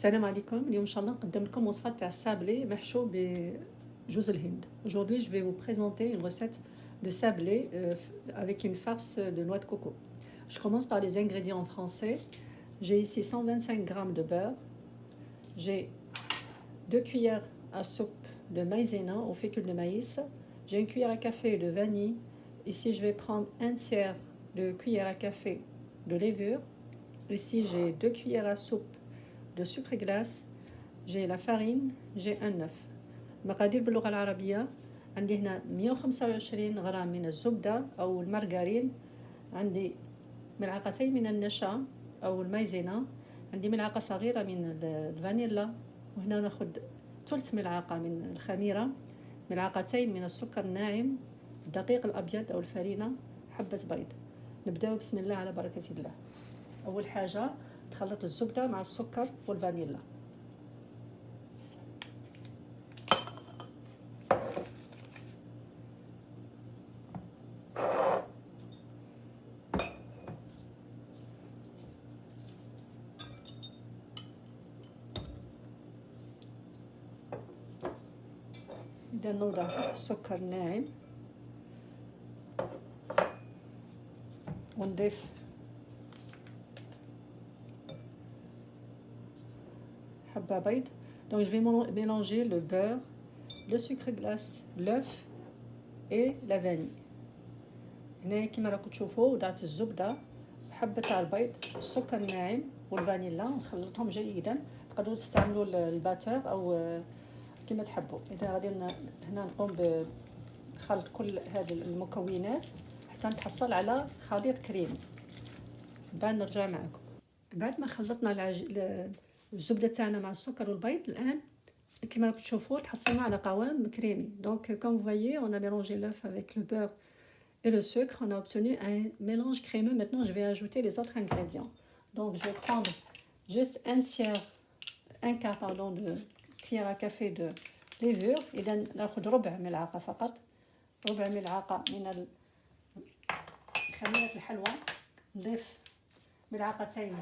السلام عليكم. اليوم ان شاء الله نقدم لكم وصفه تاع السابلي محشو بجوز الهند. Aujourd'hui, je vais vous présenter une recette de sablé avec une farce de noix de coco. Je commence par les ingrédients en français. J'ai ici 125 g de beurre. J'ai 2 cuillères à soupe de maïzena au fécule de maïs. J'ai une cuillère à café de vanille. Ici, je vais prendre un tiers de cuillère à café de levure. Ici, j'ai 2 cuillères à soupe de sucre glace. J'ai la farine, j'ai un œuf. مقادير باللغة العربية. عندي هنا 125 غرام من الزبدة أو المارغرين. عندي ملعقتين من النشا أو المايزينا. عندي ملعقة صغيرة من الفانيلا. وهنا ناخذ ثلث ملعقة من الخميرة، ملعقتين من السكر الناعم، الدقيق الأبيض أو الفرينة، حبة بيض. نبدأ بسم الله على بركة الله. أول حاجة تخلط الزبدة مع السكر والفانيلا. إذا نوضع السكر ناعم ونضيف حبة بيض. Donc je vais mélanger le beurre, le sucre glace, l'œuf et la vanille. هنا كما راكم تشوفوا وضعت الزبدة، حبة تاع البيض، السكر الناعم والفانيلا ونخلطهم جيدا. تقدروا تستعملوا الباتور أو كما تحبوا. إذا غادي هنا نقوم بخلط كل هذه المكونات حتى نتحصل على خليط كريمي. بعد نرجع معكم. بعد ما خلطنا الزبدة تاعنا مع السكر والبيض، الآن كما راكم تشوفوا تحصلنا على قوام كريمي. Donc comme vous voyez, on a mélangé l'œuf avec le beurre et le sucre. On a obtenu un mélange crémeux. Maintenant, je vais ajouter les autres ingrédients. Donc je vais prendre juste un quart de cuillère à café de levure. إذا ناخذ ربع ملعقة فقط، ربع ملعقة من خميرة الحلوى. نضيف ملعقتين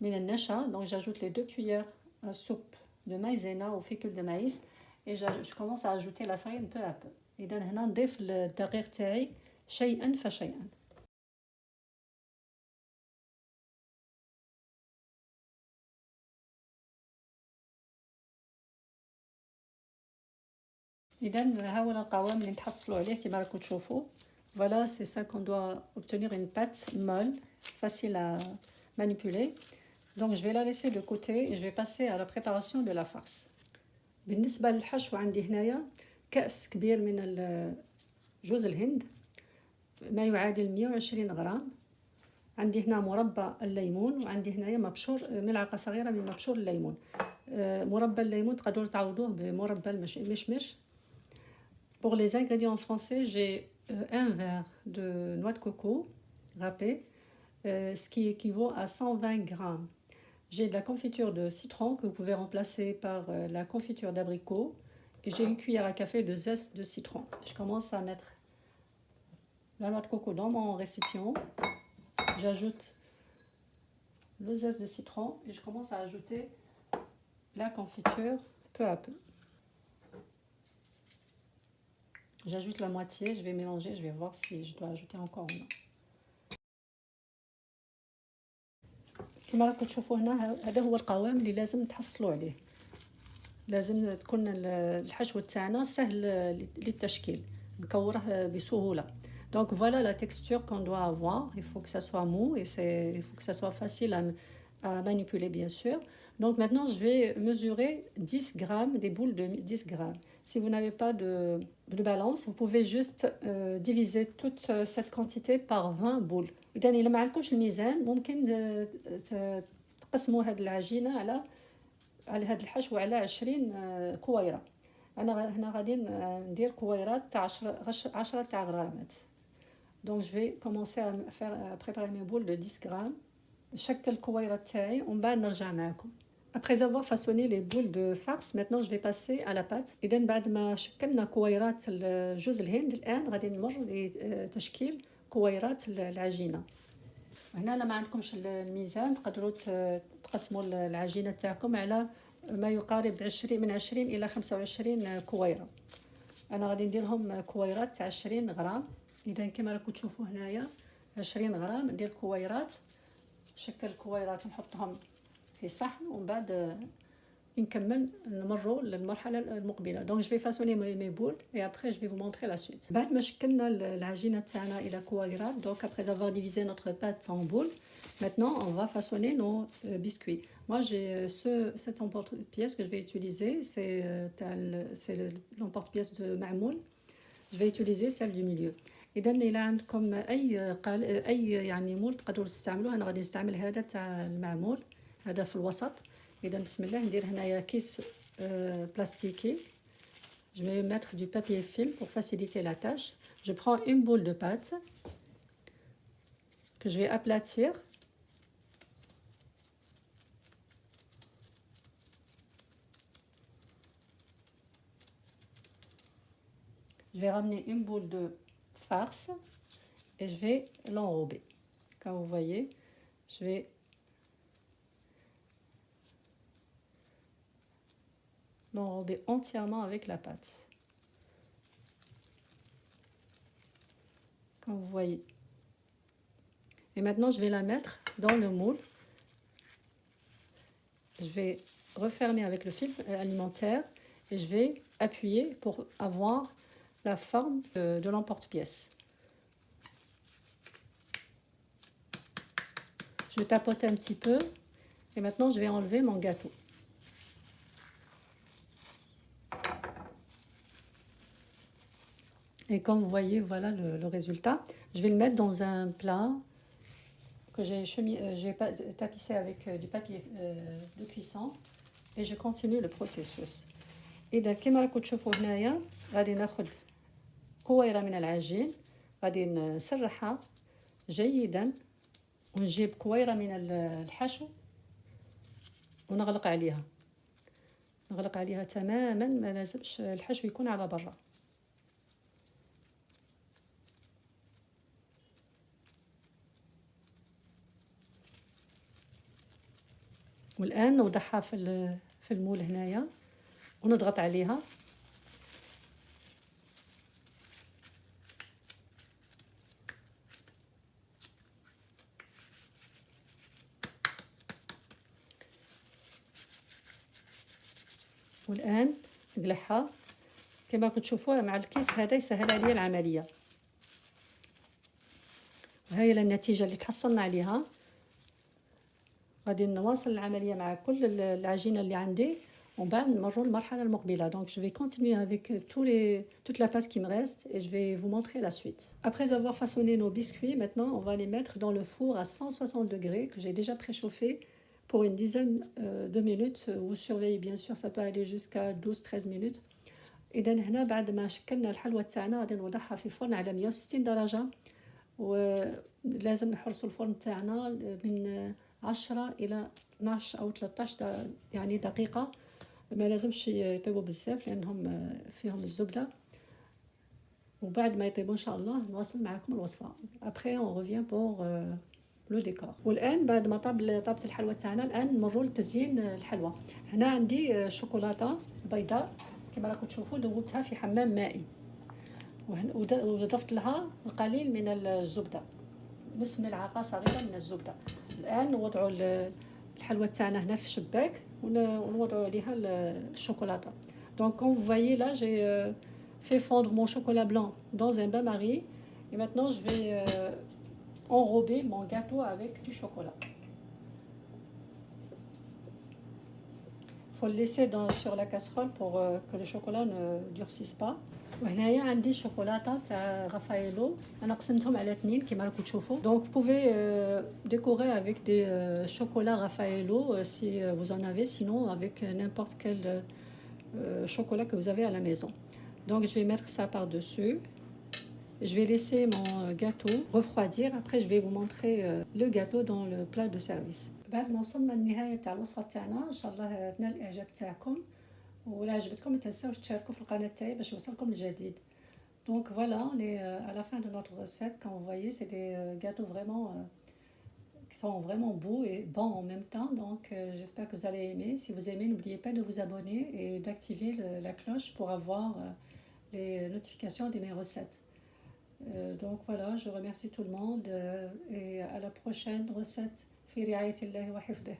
من النشا. Donc j'ajoute les 2 cuillères à soupe de maïzena au fécule de maïs et je commence à ajouter la farine peu à peu. إذا هنا نضيف الدقيق تاعي شيئا فشيئا. إذا ها هو القوام اللي نتحصلوا عليه كما راكم تشوفوا. Voilà, c'est ça qu'on doit obtenir, une pâte molle, facile à manipuler. Donc je vais la laisser de côté et je vais passer à la préparation de la farce. بالنسبة للحشو عندي هنايا كأس كبير من جوز الهند، ما يعادل 120 غرام. عندي هنا مربى الليمون، وعندي هنايا مبشور، ملعقة صغيرة من مبشور الليمون. مربى الليمون تقدروا تعوضوه بمربى المشمش. Pour les ingrédients en français, j'ai un verre de noix de coco râpée, ce qui équivaut à 120 grammes. J'ai de la confiture de citron que vous pouvez remplacer par la confiture d'abricot. Et j'ai une cuillère à café de zeste de citron. Je commence à mettre la noix de coco dans mon récipient. J'ajoute le zeste de citron et je commence à ajouter la confiture peu à peu. J'ajoute la moitié, je vais mélanger, je vais voir si je dois ajouter encore ou non. كما راكم تشوفوا هنا هذا هو القوام اللي لازم تحصلوا عليه. لازم تكون الحشو تاعنا سهل للتشكيل، نكوره بسهولة. Donc voilà la texture qu'on doit avoir. Il faut que ça soit mou et il faut que ça soit facile à manipuler, bien sûr. Donc maintenant je vais mesurer 10 grammes, des boules de 10 grammes. Si vous n'avez pas de balance, vous pouvez juste diviser toute cette quantité par 20 boules. إذا إلا ما عندكمش الميزان ممكن تقسموا هذه العجينة على هذا الحشو على 20 كويرة. أنا هنا غادي ندير كويرات تاع 10 تاع غرامات. Donc je vais commencer à préparer mes boules de 10 grammes. نشكل الكويرات تاعي ومن بعد نرجع معكم. Après avoir façonné les boules de farce, maintenant je vais passer à la pâte. إذا بعد ما شكلنا كويرات جوز الهند، الآن غادي نمر لتشكيل كويرات العجينة. هنا لا ما عندكمش الميزان تقدروا تقسموا العجينه تاعكم على ما يقارب 20 من 20 الى 25 كويره. انا غادي نديرهم كويرات تاع 20 غرام. اذا كما راكم تشوفوا هنايا 20 غرام ندير كويرات، شكل الكويرات نحطهم في صحن ومن بعد نكمل نمروا للمرحله المقبله. دونك جو في فاسوني مي بول اي ابري جو في فو مونطري لا سويت. بعد ما شكلنا العجينه تاعنا الى كويرات، دونك ابري افوار ديفيزي نوتر بات ان بول، maintenant on va façonner nos biscuits. Moi j'ai cet emporte-pièce que je vais utiliser, c'est l'emporte-pièce de Mamoul. Je vais utiliser celle du milieu. اذا الى عندكم اي يعني مول تقدروا تستعملوه، انا غادي نستعمل هذا تاع المعمول، هذا في الوسط. اذا بسم الله ندير هنايا كيس بلاستيكي. Je vais mettre du papier film pour faciliter la tâche. Je prends une boule de pâte que je vais aplatir. Je vais ramener une boule de farce et je vais l'enrober. Comme vous voyez, je vais l'enrober entièrement avec la pâte. Comme vous voyez. Et maintenant, je vais la mettre dans le moule. Je vais refermer avec le film alimentaire et je vais appuyer pour avoir la forme de l'emporte-pièce. Je tapote un petit peu et maintenant je vais enlever mon gâteau. Et comme vous voyez, voilà le résultat. Je vais le mettre dans un plat que j'ai tapissé avec du papier de cuisson et je continue le processus. إذا كما راكم تشوفوا هنايا غادي ناخذ كويرة من العجين، غادي نسرحها جيدا ونجيب كويرة من الحشو ونغلق عليها. نغلق عليها تماما، ما لازمش الحشو يكون على برا. والآن نوضعها في المول هنايا ونضغط عليها. والآن نقلعها كما كتشوفوها مع الكيس هذا يسهل عليا العملية. وهي النتيجة اللي تحصلنا عليها. غادي نواصل العملية مع كل العجينة اللي عندي ومن بعد نمروا للمرحلة المقبلة. Donc je vais continuer avec toute la pâte qui me reste et je vais vous montrer la suite. Après avoir façonné nos biscuits, maintenant on va les mettre dans le four à 160 degrés que j'ai déjà préchauffé pour une dizaine de minutes. Vous surveillez bien sûr, ça peut aller jusqu'à 12-13 minutes. إذا هنا بعد ما شكلنا الحلوى تاعنا غادي نوضعها في فرن على 160 درجة، ولازم نحرصوا الفرن تاعنا من 10 إلى 12 أو 13 يعني دقيقة، ما لازمش يطيبوا بزاف لأنهم فيهم الزبدة. وبعد ما يطيبوا إن شاء الله نواصل معكم الوصفة. Après on revient pour لو ديكور. والان بعد ما طابت الحلوى تاعنا، الان نمروا لتزيين الحلوى. هنا عندي شوكولاته بيضاء كما راكم تشوفوا، ذوبتها في حمام مائي وضفت لها القليل من الزبده، نصف ملعقه صغيره من الزبده. الان نوضعوا الحلوى تاعنا هنا في الشباك ونوضعوا عليها الشوكولاته. Donc comme vous voyez là, j'ai fait fondre mon chocolat blanc dans un bain-marie et maintenant je vais enrober mon gâteau avec du chocolat. Il faut le laisser sur la casserole pour que le chocolat ne durcisse pas. وهنايا عندي شوكولاته تاع رافايلو، انا قسمتهم على 2 كما راكم تشوفوا. Donc vous pouvez décorer avec des chocolats Raffaello si vous en avez, sinon avec n'importe quel chocolat que vous avez à la maison. Donc je vais mettre ça par-dessus. Je vais laisser mon gâteau refroidir. Après, je vais vous montrer le gâteau dans le plat de service. بعد ما وصلنا للنهاية تاع الوصفة تاعنا، إن شاء الله تنال الإعجاب تاعكم، ولا عجبتكم ما تنساوش تشاركوا في القناة تاعي باش يوصلكم الجديد. Donc voilà, on est à la fin de notre recette. Comme vous voyez, c'est des gâteaux vraiment qui sont vraiment beaux et bons en même temps. Donc, j'espère que vous allez aimer. Si vous aimez, n'oubliez pas de vous abonner et d'activer la cloche pour avoir les notifications de mes recettes. Donc voilà, je remercie tout le monde et à la prochaine recette. في رعاية الله وحفظه.